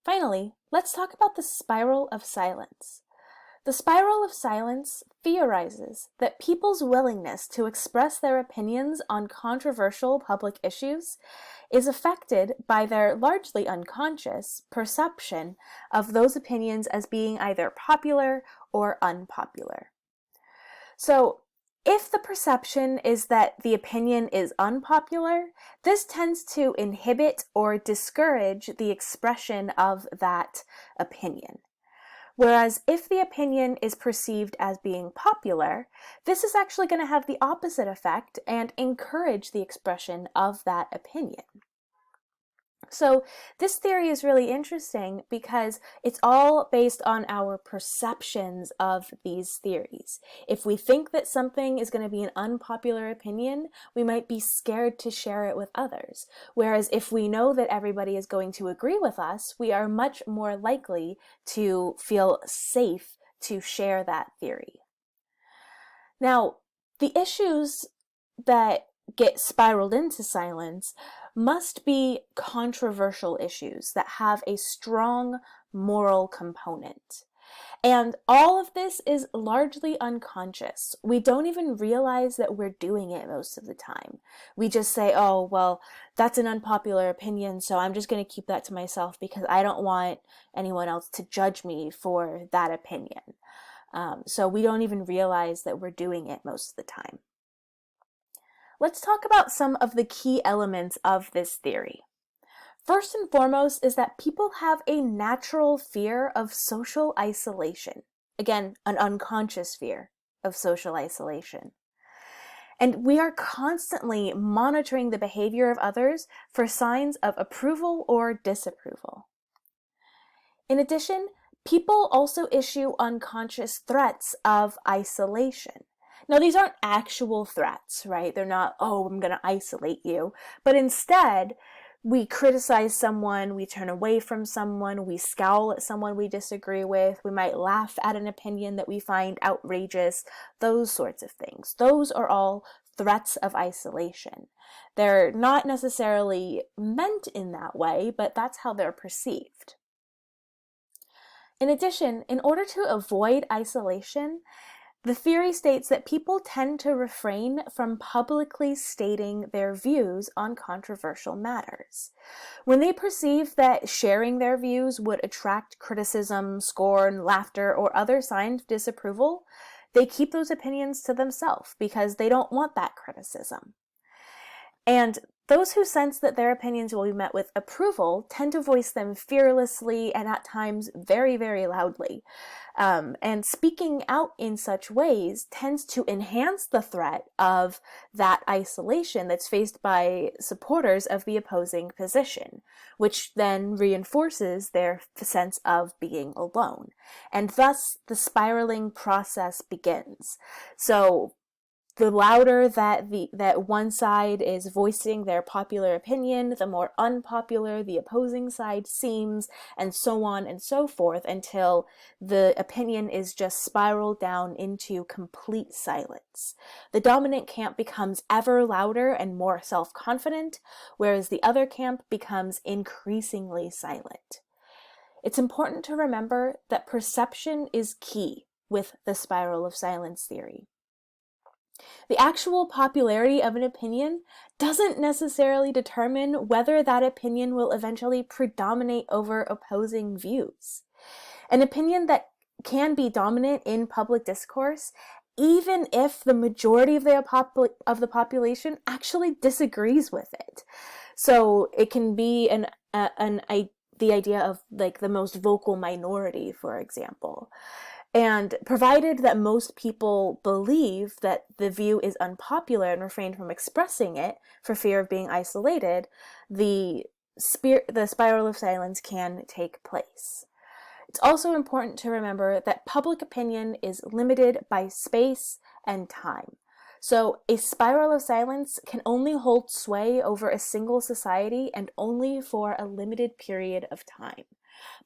Finally, let's talk about the spiral of silence. The spiral of silence theorizes that people's willingness to express their opinions on controversial public issues is affected by their largely unconscious perception of those opinions as being either popular or unpopular. So, if the perception is that the opinion is unpopular, this tends to inhibit or discourage the expression of that opinion. Whereas if the opinion is perceived as being popular, this is actually going to have the opposite effect and encourage the expression of that opinion. So this theory is really interesting because it's all based on our perceptions of these theories. If we think that something is going to be an unpopular opinion, we might be scared to share it with others. Whereas if we know that everybody is going to agree with us, we are much more likely to feel safe to share that theory. Now, the issues that get spiraled into silence must be controversial issues that have a strong moral component. And all of this is largely unconscious. We don't even realize that we're doing it most of the time. We just say, oh, well, that's an unpopular opinion, so I'm just going to keep that to myself because I don't want anyone else to judge me for that opinion. So we don't even realize that we're doing it most of the time. Let's talk about some of the key elements of this theory. First and foremost is that people have a natural fear of social isolation. Again, an unconscious fear of social isolation. And we are constantly monitoring the behavior of others for signs of approval or disapproval. In addition, people also issue unconscious threats of isolation. Now, these aren't actual threats, right? They're not, oh, I'm going to isolate you. But instead, we criticize someone, we turn away from someone, we scowl at someone we disagree with, we might laugh at an opinion that we find outrageous, those sorts of things. Those are all threats of isolation. They're not necessarily meant in that way, but that's how they're perceived. In addition, in order to avoid isolation, the theory states that people tend to refrain from publicly stating their views on controversial matters. When they perceive that sharing their views would attract criticism, scorn, laughter, or other signs of disapproval, they keep those opinions to themselves because they don't want that criticism. And those who sense that their opinions will be met with approval tend to voice them fearlessly and at times very, very loudly. And speaking out in such ways tends to enhance the threat of that isolation that's faced by supporters of the opposing position, which then reinforces their sense of being alone. And thus, the spiraling process begins. So, the louder that one side is voicing their popular opinion, the more unpopular the opposing side seems, and so on and so forth, until the opinion is just spiraled down into complete silence. The dominant camp becomes ever louder and more self-confident, whereas the other camp becomes increasingly silent. It's important to remember that perception is key with the spiral of silence theory. The actual popularity of an opinion doesn't necessarily determine whether that opinion will eventually predominate over opposing views. An opinion that can be dominant in public discourse, even if the majority of the population actually disagrees with it. So it can be the idea of like the most vocal minority, for example. And provided that most people believe that the view is unpopular and refrain from expressing it for fear of being isolated, the spiral of silence can take place. It's also important to remember that public opinion is limited by space and time. So a spiral of silence can only hold sway over a single society and only for a limited period of time.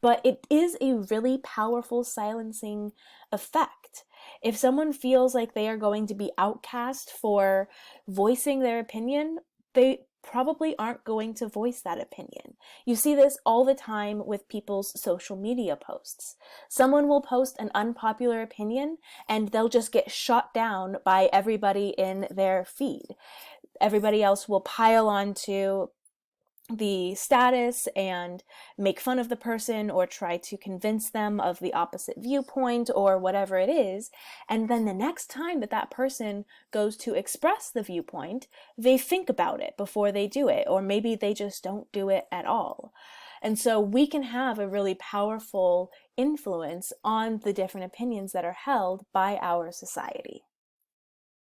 But it is a really powerful silencing effect. If someone feels like they are going to be outcast for voicing their opinion, they probably aren't going to voice that opinion. You see this all the time with people's social media posts. Someone will post an unpopular opinion and they'll just get shot down by everybody in their feed. Everybody else will pile onto the status and make fun of the person or try to convince them of the opposite viewpoint or whatever it is. And then the next time that that person goes to express the viewpoint, they think about it before they do it, or maybe they just don't do it at all. And so we can have a really powerful influence on the different opinions that are held by our society.